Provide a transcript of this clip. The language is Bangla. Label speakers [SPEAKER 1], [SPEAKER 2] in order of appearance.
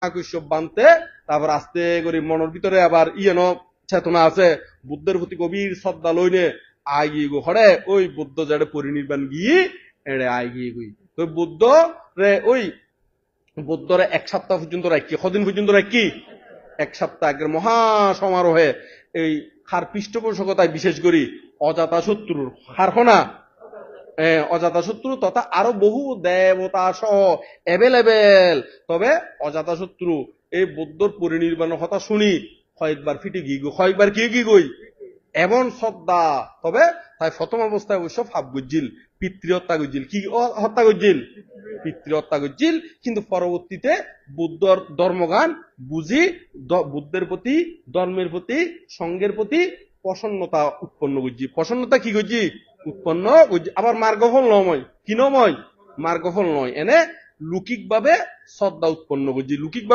[SPEAKER 1] কৈশব বানতে তারপর আস্তে করে মনের ভিতরে আবার চেতনা আছে বুদ্ধের প্রতি গভীর শ্রদ্ধা লইনে আগিয়ে গো হরে ওই বুদ্ধ যারা পরিনির্বাণ গিয়ে এড়ে আগিয়ে গই তো বুদ্ধ রে ওই বুদ্ধরে এক সপ্তাহ পর্যন্ত রাখি কদিন পর্যন্ত রাখি এক সপ্তাহ আগের মহা সমারোহে এই হার পৃষ্ঠপোষকতায় বিশেষ করি অজাতা শত্রুর হার হনা অজাতা শত্রু তথা আরো বহু দেবতা সহ এভেলেবেল তবে অজাতা শত্রু এই বৌদ্ধর পরিনির্বাণের কথা শুনি কয়েকবার ফিটে কয়েকবার কি গই এমন শ্রদ্ধা তবে তাই প্রথম অবস্থায় অবশ্য ভাব গুজিল পিতৃহত্যা গুজিল কি হত্যা গুজিল পিতৃহত্যা গুজিল কিন্তু পরবর্তীতে বুদ্ধর ধর্মগান বুঝি বুদ্ধের প্রতি ধর্মের প্রতি সঙ্গের প্রতি প্রসন্নতা উৎপন্ন করছি প্রসন্নতা কি করছি উৎপন্ন করছি আবার মার্গফল নয় কি নয় মার্গফল নয় এনে লৌকিক ভাবে শ্রদ্ধা উৎপন্ন করছি লৌকিক